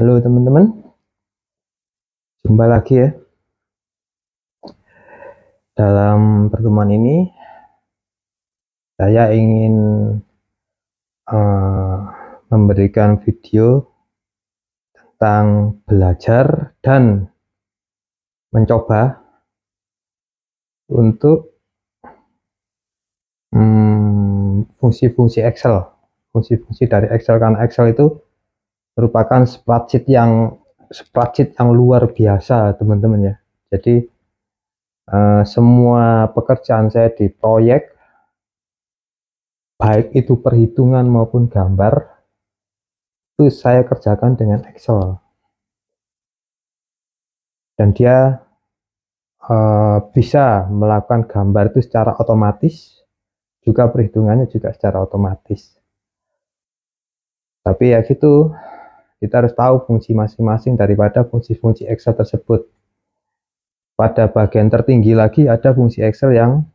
Halo teman-teman, jumpa lagi ya. Dalam pertemuan ini saya ingin uh, memberikan video tentang belajar dan mencoba untuk fungsi-fungsi Excel, fungsi-fungsi dari Excel, karena Excel itu merupakan spreadsheet yang luar biasa teman-teman ya. Jadi semua pekerjaan saya di proyek, baik itu perhitungan maupun gambar, itu saya kerjakan dengan Excel, dan dia bisa melakukan gambar itu secara otomatis, juga perhitungannya juga secara otomatis. Tapi ya gitu, kita harus tahu fungsi masing-masing daripada fungsi-fungsi Excel tersebut. Pada bagian tertinggi lagi ada fungsi Excel yang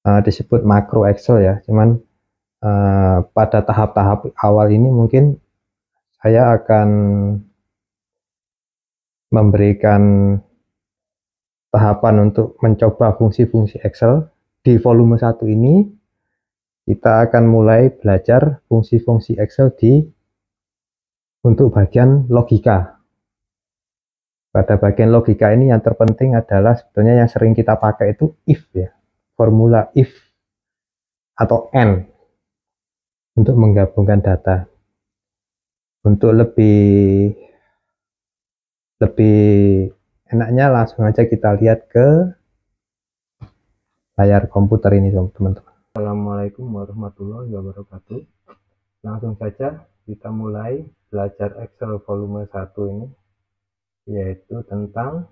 disebut makro Excel ya. Cuman pada tahap-tahap awal ini mungkin saya akan memberikan tahapan untuk mencoba fungsi-fungsi Excel. Di volume 1 ini kita akan mulai belajar fungsi-fungsi Excel untuk bagian logika. Pada bagian logika ini yang terpenting adalah sebetulnya yang sering kita pakai itu if ya, formula if atau and untuk menggabungkan data. Untuk lebih enaknya langsung aja kita lihat ke layar komputer ini teman-teman. Assalamualaikum warahmatullahi wabarakatuh. Langsung saja kita mulai belajar Excel volume 1 ini, yaitu tentang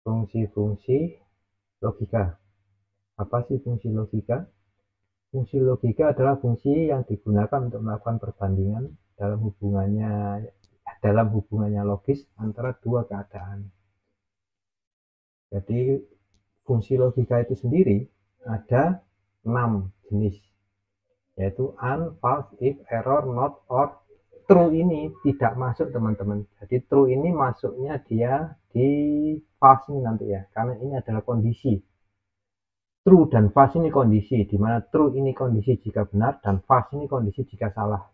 fungsi-fungsi logika. Apa sih fungsi logika? Fungsi logika adalah fungsi yang digunakan untuk melakukan perbandingan dalam hubungannya logis antara dua keadaan. Jadi fungsi logika itu sendiri ada 6 jenis, yaitu un, false, if, error, not, or. True ini tidak masuk teman-teman. Jadi true ini masuknya dia di false ini nanti ya, karena ini adalah kondisi. True dan false ini kondisi, di mana true ini kondisi jika benar dan false ini kondisi jika salah.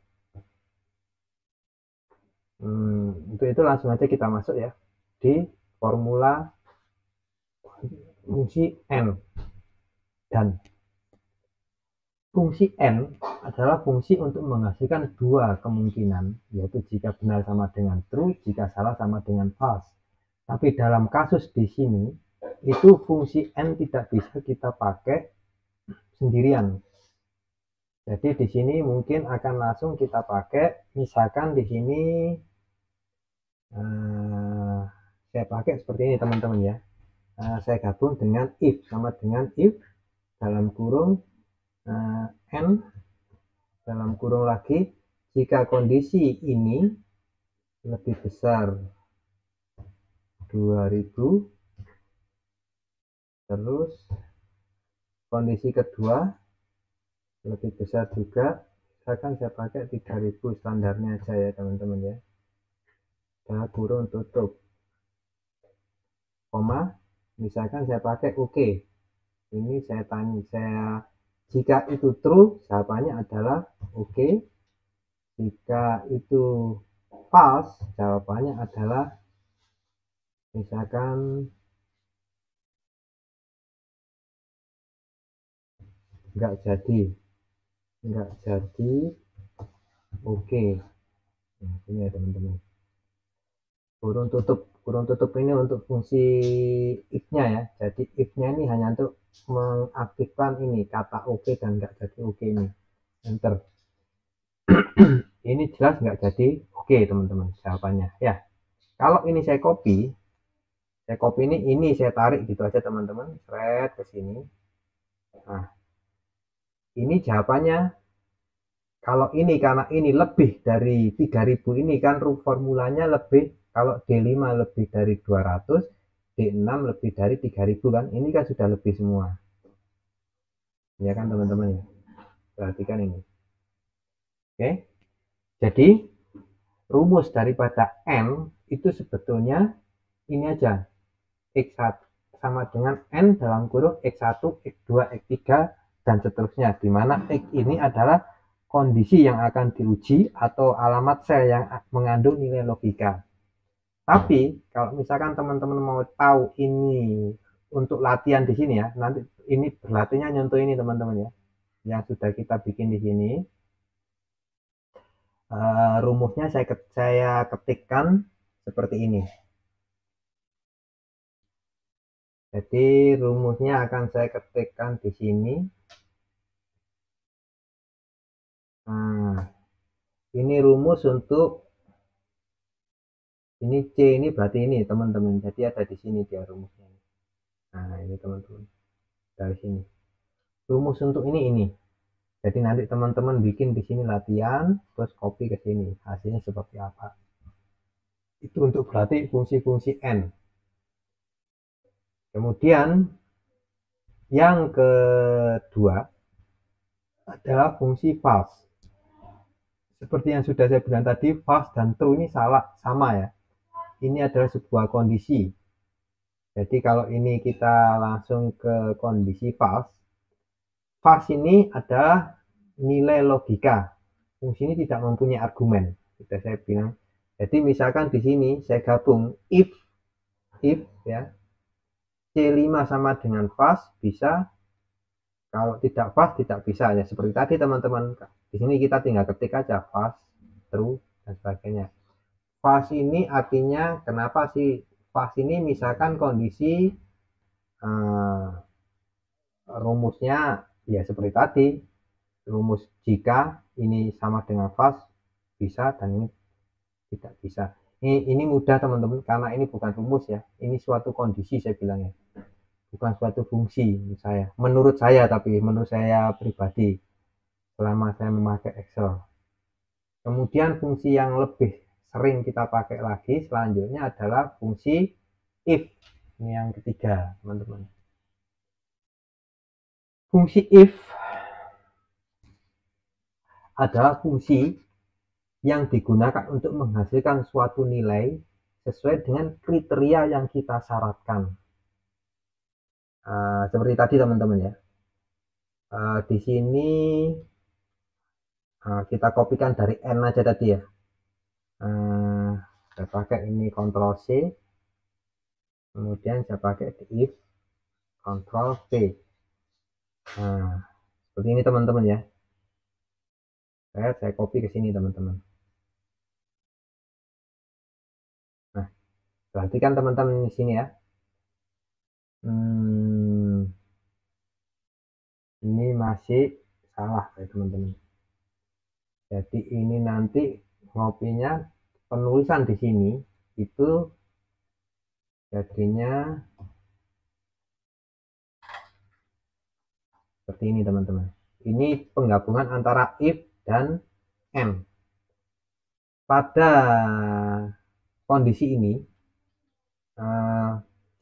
Untuk itu langsung aja kita masuk ya di formula fungsi n. Dan fungsi n adalah fungsi untuk menghasilkan dua kemungkinan, yaitu jika benar sama dengan true, jika salah sama dengan false. Tapi dalam kasus di sini, itu fungsi n tidak bisa kita pakai sendirian. Jadi di sini mungkin akan langsung kita pakai, misalkan di sini saya pakai seperti ini teman-teman ya. Saya gabung dengan if, sama dengan if dalam kurung n dalam kurung lagi, jika kondisi ini lebih besar 2000, terus kondisi kedua lebih besar juga, misalkan saya pakai 3000 standarnya aja ya teman-teman ya, dalam kurung tutup, koma, misalkan saya pakai oke. Ini saya tanya, jika itu true jawabannya adalah oke, jika itu false jawabannya adalah misalkan nggak jadi oke. Nah, ini ya teman-teman, kurung tutup ini untuk fungsi if-nya ya. Jadi if-nya ini hanya untuk mengaktifkan ini kata oke dan nggak jadi oke ini, enter. Ini jelas nggak jadi oke teman-teman jawabannya ya. Kalau ini saya copy ini saya tarik gitu aja teman-teman, thread ke sini. Nah, ini jawabannya. Kalau ini karena ini lebih dari 3000, ini kan formulanya lebih, kalau D5 lebih dari 200, D6 lebih dari 3000 kan, ini kan sudah lebih semua ya kan teman-teman ya. Perhatikan ini. Oke, jadi rumus daripada N itu sebetulnya ini aja, X1 sama dengan N dalam kurung X1, X2, X3, dan seterusnya, di mana X ini adalah kondisi yang akan diuji atau alamat sel yang mengandung nilai logika. Tapi kalau misalkan teman-teman mau tahu ini untuk latihan di sini ya, nanti ini berlatihnya nyontoh ini teman-teman ya, yang sudah kita bikin di sini. Rumusnya saya ketikkan seperti ini. Jadi rumusnya akan saya ketikkan di sini. Nah, ini rumus untuk ini C ini berarti ini teman-teman. Jadi ada di sini dia rumusnya. Nah, ini teman-teman. Dari sini. Rumus untuk ini. Jadi nanti teman-teman bikin di sini latihan, terus copy ke sini. Hasilnya seperti apa? Itu untuk berarti fungsi-fungsi N. Kemudian yang kedua adalah fungsi false. Seperti yang sudah saya bilang tadi, false dan true ini sama ya. Ini adalah sebuah kondisi. Jadi kalau ini kita langsung ke kondisi false. False ini adalah nilai logika. Fungsi ini tidak mempunyai argumen. Sudah saya bilang. Jadi misalkan di sini saya gabung if ya, C5 sama dengan false bisa, kalau tidak false tidak bisa ya. Seperti tadi teman-teman. Di sini kita tinggal ketik aja false, true, dan sebagainya. False ini artinya kenapa sih false ini, misalkan kondisi rumusnya ya seperti tadi, rumus jika ini sama dengan false bisa dan ini tidak bisa. Ini mudah teman-teman karena ini bukan rumus ya, ini suatu kondisi saya bilang ya, bukan suatu fungsi menurut saya tapi menurut saya pribadi selama saya memakai Excel. Kemudian fungsi yang lebih sering kita pakai lagi selanjutnya adalah fungsi if. Ini yang ketiga teman-teman. Fungsi if adalah fungsi yang digunakan untuk menghasilkan suatu nilai sesuai dengan kriteria yang kita syaratkan. Seperti tadi teman-teman ya. Di sini kita kopikan dari N aja tadi ya. Saya pakai ini Ctrl C, kemudian saya pakai if, Ctrl V. Nah, seperti ini teman-teman ya. Saya copy ke sini teman-teman. Nah, perhatikan teman-teman di sini ya. Ini masih salah ya teman-teman. Jadi ini nanti ngopinya penulisan di sini itu jadinya seperti ini teman-teman. Ini penggabungan antara if dan N. Pada kondisi ini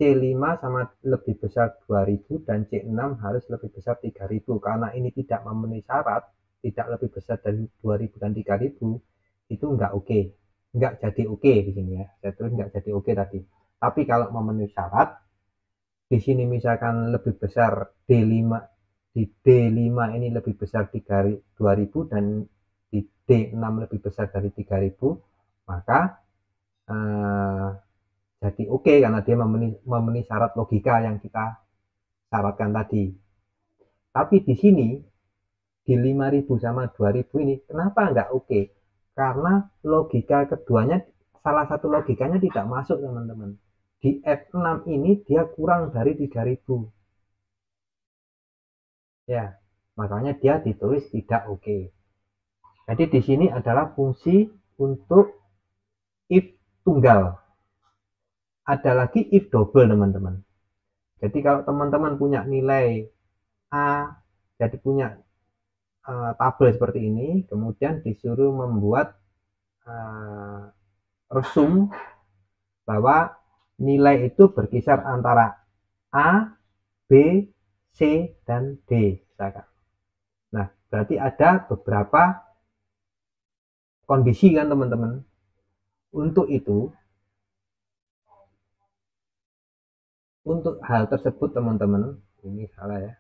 C5 sama lebih besar 2000 dan C6 harus lebih besar 3000. Karena ini tidak memenuhi syarat, tidak lebih besar dari 2000 dan 3000, itu enggak oke. Enggak jadi oke di sini ya. Saya tulis enggak jadi oke tadi. Tapi kalau memenuhi syarat, di sini misalkan lebih besar D5, di D5 ini lebih besar 2000 dan di D6 lebih besar dari 3000, maka jadi oke karena dia memenuhi syarat logika yang kita syaratkan tadi. Tapi di sini di 5000 sama 2000 ini kenapa enggak oke? Karena logika keduanya, salah satu logikanya tidak masuk teman-teman. Di F6 ini dia kurang dari 3000 ya, makanya dia ditulis tidak oke. Jadi di sini adalah fungsi untuk if tunggal. Ada lagi if double teman-teman. Jadi kalau teman-teman punya nilai A, jadi punya tabel seperti ini, kemudian disuruh membuat resum bahwa nilai itu berkisar antara A, B, C, dan D. Nah, berarti ada beberapa kondisi kan teman-teman. Untuk itu, untuk hal tersebut teman-teman, ini salah ya.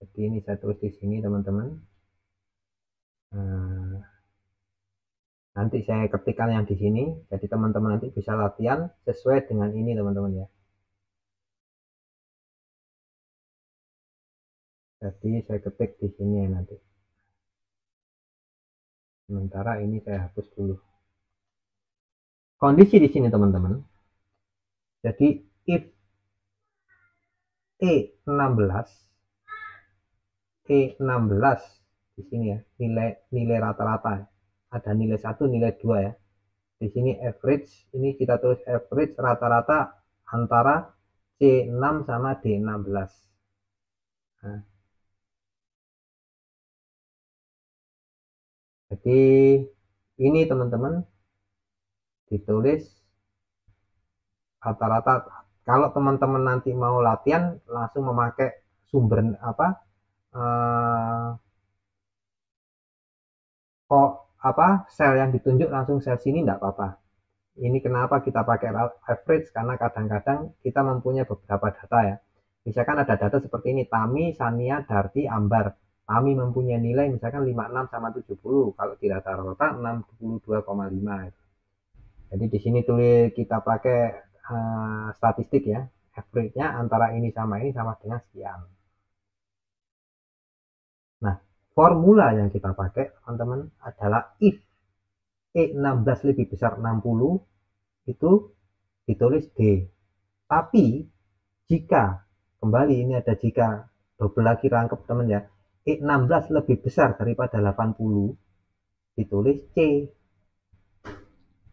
Jadi ini saya tulis di sini teman-teman. Nanti saya ketikkan yang di sini, jadi teman-teman nanti bisa latihan sesuai dengan ini teman-teman ya. Jadi saya ketik di sini ya nanti. Sementara ini saya hapus dulu. Kondisi di sini teman-teman. Jadi if E16 di sini ya, nilai rata-rata ya. Ada nilai 1, nilai 2 ya. Di sini average, ini kita tulis average rata-rata antara C6 sama D16. Nah, jadi ini teman-teman ditulis rata-rata. Kalau teman-teman nanti mau latihan langsung memakai sumber apa kok sel yang ditunjuk langsung sel sini enggak apa-apa. Ini kenapa kita pakai average, karena kadang-kadang kita mempunyai beberapa data ya. Misalkan ada data seperti ini, Tami, Sania, Darti, Ambar. Tami mempunyai nilai misalkan 56 sama 70, kalau di rata-rata 62,5. Jadi di sini tulis kita pakai statistik ya, average-nya antara ini sama dengan sekian. Nah, formula yang kita pakai teman-teman adalah if E16 lebih besar 60, itu ditulis D. Tapi jika, kembali ini ada jika, double lagi rangkap teman ya, E16 lebih besar daripada 80, ditulis C.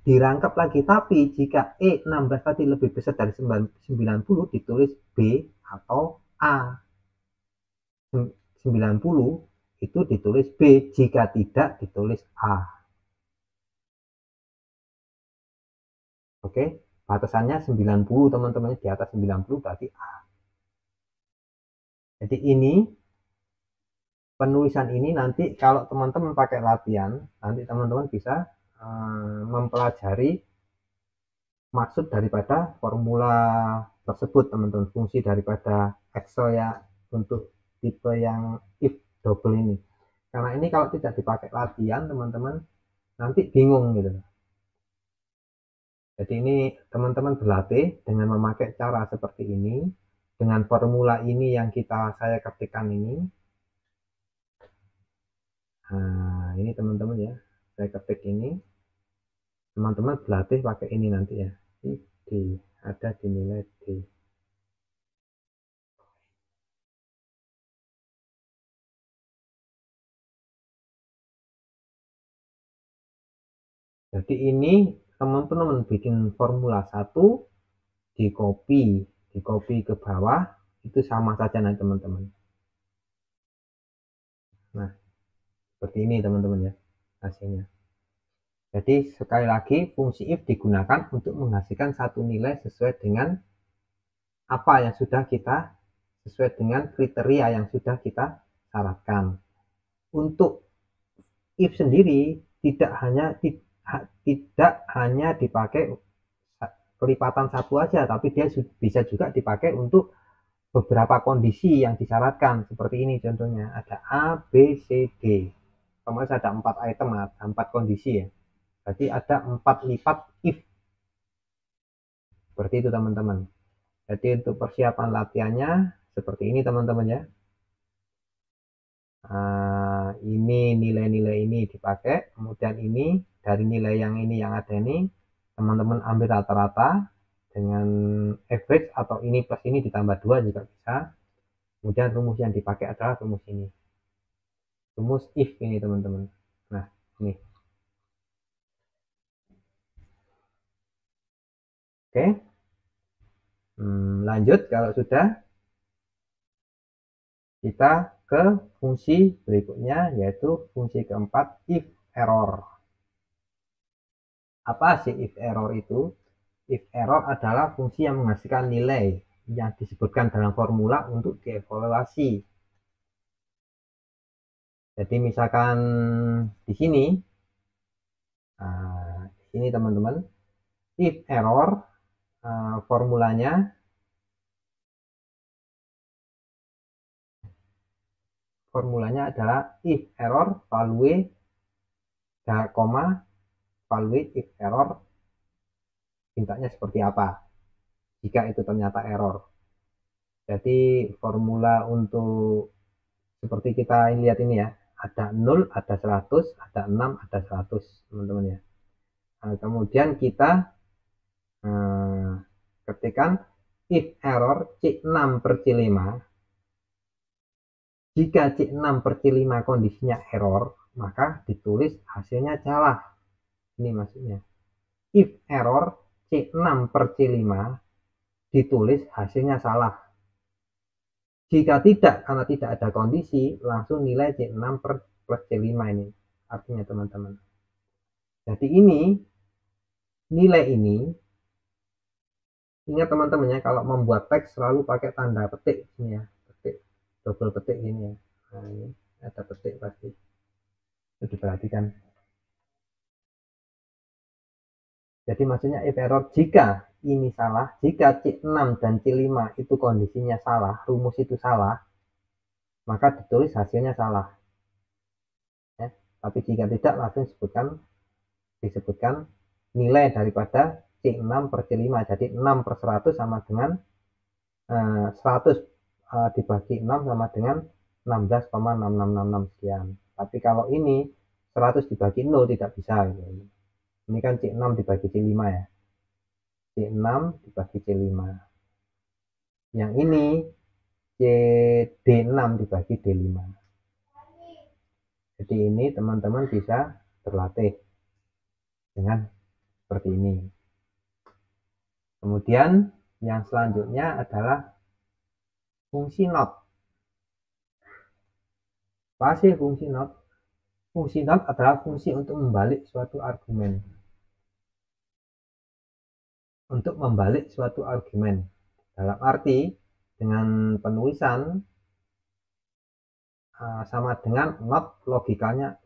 Dirangkap lagi, tapi jika E16 tadi lebih besar dari 90, ditulis B atau A. 90 itu ditulis B, jika tidak ditulis A. Oke, batasannya 90 teman-teman, di atas 90 berarti A. Jadi ini penulisan ini nanti kalau teman-teman pakai latihan, nanti teman-teman bisa mempelajari maksud daripada formula tersebut teman-teman, fungsi daripada Excel ya untuk tipe yang if double ini. Karena ini kalau tidak dipakai latihan teman-teman nanti bingung gitu. Jadi ini teman-teman berlatih dengan memakai cara seperti ini, dengan formula ini yang saya ketikkan ini. Nah, ini teman-teman ya, saya ketik ini. Teman-teman berlatih pakai ini nanti ya. D, ada di nilai D. Jadi ini teman-teman bikin formula 1, di copy ke bawah, itu sama saja nanti teman-teman. Nah, seperti ini teman-teman ya hasilnya. Jadi sekali lagi, fungsi if digunakan untuk menghasilkan satu nilai sesuai dengan apa yang sudah kita, sesuai dengan kriteria yang sudah kita syaratkan. Untuk if sendiri tidak hanya dipakai kelipatan satu aja, tapi dia bisa juga dipakai untuk beberapa kondisi yang disyaratkan. Seperti ini contohnya, ada A, B, C, D. Kemarin ada 4 item, ada 4 kondisi ya. Jadi ada 4 lipat if. Seperti itu teman-teman. Jadi untuk persiapan latihannya seperti ini teman-teman ya. Ini nilai-nilai ini dipakai, kemudian ini dari nilai yang ini yang ada ini teman-teman ambil rata-rata dengan average, atau ini plus ini ditambah 2 juga bisa. Kemudian rumus yang dipakai adalah rumus ini, rumus if ini teman-teman. Nah ini oke. Lanjut, kalau sudah kita ke fungsi berikutnya, yaitu fungsi keempat, if error. Apa sih if error itu? If error adalah fungsi yang menghasilkan nilai yang disebutkan dalam formula untuk dievaluasi. Jadi misalkan di sini Ini teman-teman, if error formulanya adalah if error value value if error mintanya seperti apa jika itu ternyata error. Jadi formula untuk seperti kita lihat ini ya, ada 0, ada 100, ada 6, ada 100 teman-teman ya. Nah, kemudian kita ketikkan if error C6/C5. Jika C6/C5 kondisinya error, maka ditulis hasilnya salah. Ini maksudnya. If error C6/C5 ditulis hasilnya salah. Jika tidak, karena tidak ada kondisi, langsung nilai C6/C5 ini. Artinya teman-teman. Jadi ini, nilai ini, ingat teman-teman ya, kalau membuat teks selalu pakai tanda petik ini ya. Petik, double petik ini ya. Nah, ini ada petik pasti. Itu diperhatikan. Jadi maksudnya if error jika ini salah, jika C6 dan C5 itu kondisinya salah, rumus itu salah, maka ditulis hasilnya salah. Ya. Tapi jika tidak, langsung disebutkan nilai daripada C6/C5. Jadi 6/100 sama dengan 100 dibagi 6 sama dengan 16,6666 sekian. Tapi kalau ini 100 dibagi 0 tidak bisa. Ini kan C6 dibagi C5 ya. C6 dibagi C5. Yang ini D6 dibagi D5. Jadi ini teman-teman bisa berlatih dengan seperti ini. Kemudian yang selanjutnya adalah fungsi not. Apa sih fungsi not? Fungsi not adalah fungsi untuk membalik suatu argumen. Untuk membalik suatu argumen. Dalam arti dengan penulisan sama dengan not logikanya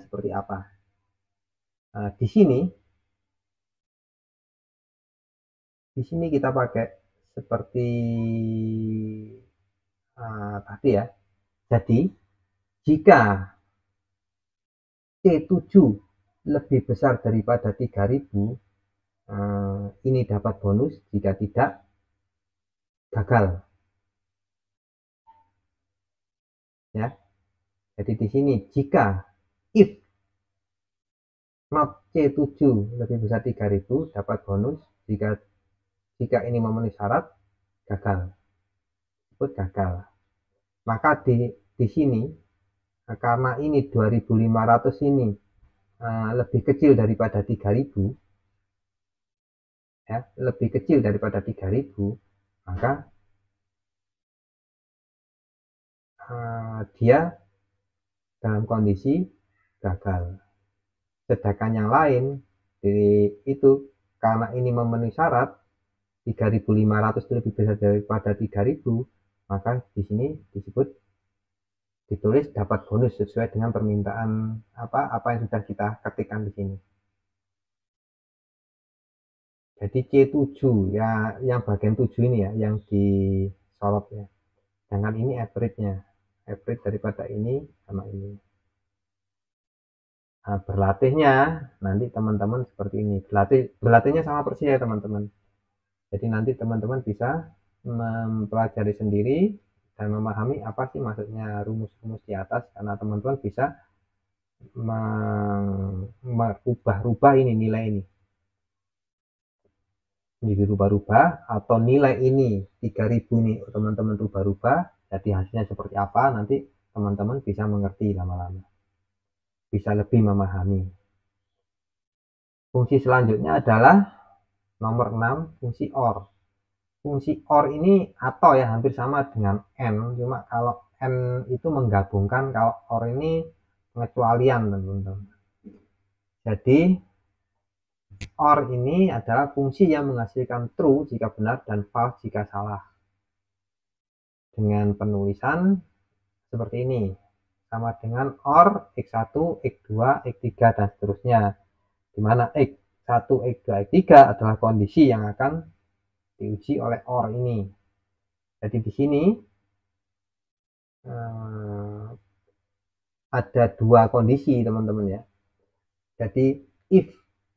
seperti apa. Di sini kita pakai seperti tadi ya. Jadi jika C7 lebih besar daripada 3000, ini dapat bonus, jika tidak gagal. Ya. Jadi di sini jika if not C7 lebih besar 3000 dapat bonus, jika ini memenuhi syarat gagal. Disebut gagal. Maka di sini karena ini 2500 ini lebih kecil daripada 3000 ya, lebih kecil daripada 3000, maka dia dalam kondisi gagal. Sedangkan yang lain itu karena ini memenuhi syarat 3500 itu lebih besar daripada 3000, maka di sini ditulis dapat bonus sesuai dengan permintaan apa yang sudah kita ketikkan di sini. Jadi C7 ya, yang bagian 7 ini ya, yang disorot ya. Sedangkan ini average-nya. Average daripada ini sama ini. Nah, berlatihnya nanti teman-teman seperti ini. Berlatihnya sama persis ya teman-teman. Jadi nanti teman-teman bisa mempelajari sendiri dan memahami apa sih maksudnya rumus-rumus di atas, karena teman-teman bisa merubah-rubah ini nilai ini. Ini dirubah-rubah, atau nilai ini 3000 ini teman-teman rubah-rubah, jadi hasilnya seperti apa, nanti teman-teman bisa mengerti lama-lama, bisa lebih memahami. Fungsi selanjutnya adalah nomor 6, fungsi OR. Fungsi OR ini atau ya hampir sama dengan AND, cuma kalau AND itu menggabungkan, kalau OR ini pengecualian teman-teman. Jadi OR ini adalah fungsi yang menghasilkan true jika benar dan false jika salah. Dengan penulisan seperti ini. Sama dengan OR X1, X2, X3, dan seterusnya. Di mana X 1, X2, X3 adalah kondisi yang akan diuji oleh OR ini. Jadi di sini ada dua kondisi teman-teman ya. Jadi if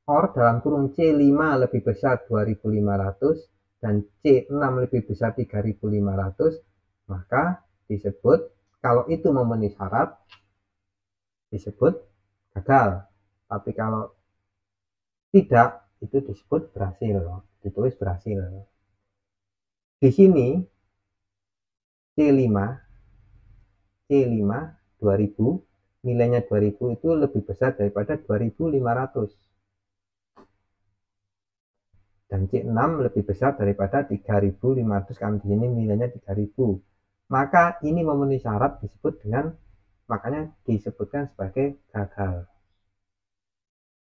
OR dalam kurung C5 lebih besar 2500 dan C6 lebih besar 3500, maka disebut, kalau itu memenuhi syarat, disebut gagal. Tapi kalau tidak, itu disebut berhasil, ditulis berhasil. Di sini C5 2000, nilainya 2000 itu lebih besar daripada 2500. Dan C6 lebih besar daripada 3500 karena di sini nilainya 3000. Maka ini memenuhi syarat disebut dengan, makanya disebutkan sebagai gagal.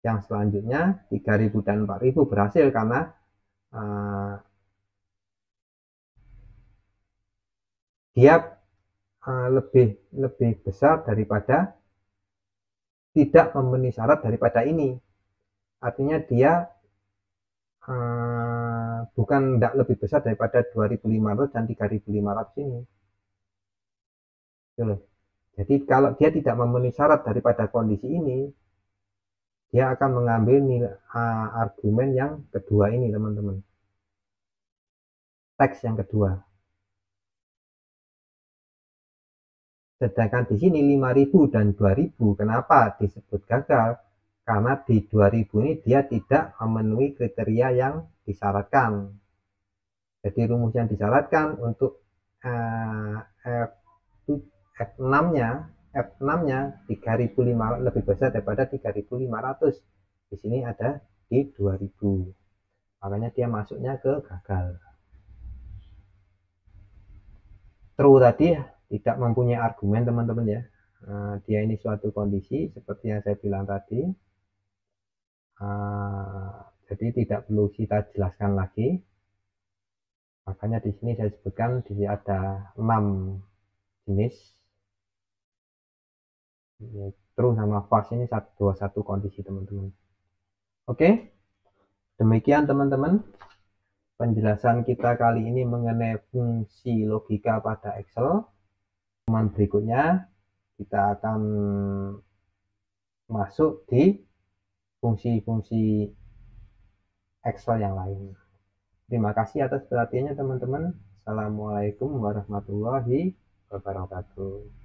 Yang selanjutnya 3000 dan 4000 berhasil karena dia lebih besar daripada, tidak memenuhi syarat daripada ini. Artinya dia bukan tidak lebih besar daripada 2500 dan 3500 ini. Jadi kalau dia tidak memenuhi syarat daripada kondisi ini, dia akan mengambil nilai, argumen yang kedua ini teman-teman, teks yang kedua. Sedangkan di sini 5000 dan 2000, kenapa disebut gagal? Karena di 2000 ini dia tidak memenuhi kriteria yang disyaratkan. Jadi rumus yang disyaratkan untuk F6-nya 3500 lebih besar daripada 3500. Di sini ada di 2000. Makanya dia masuknya ke gagal. True tadi tidak mempunyai argumen teman-teman ya. Dia ini suatu kondisi seperti yang saya bilang tadi. Jadi tidak perlu kita jelaskan lagi. Makanya di sini saya sebutkan di sini ada 6 jenis. True sama false ini satu kondisi teman-teman. Oke, demikian teman-teman penjelasan kita kali ini mengenai fungsi logika pada Excel. Teman berikutnya kita akan masuk di fungsi-fungsi Excel yang lain. Terima kasih atas perhatiannya teman-teman. Assalamualaikum warahmatullahi wabarakatuh.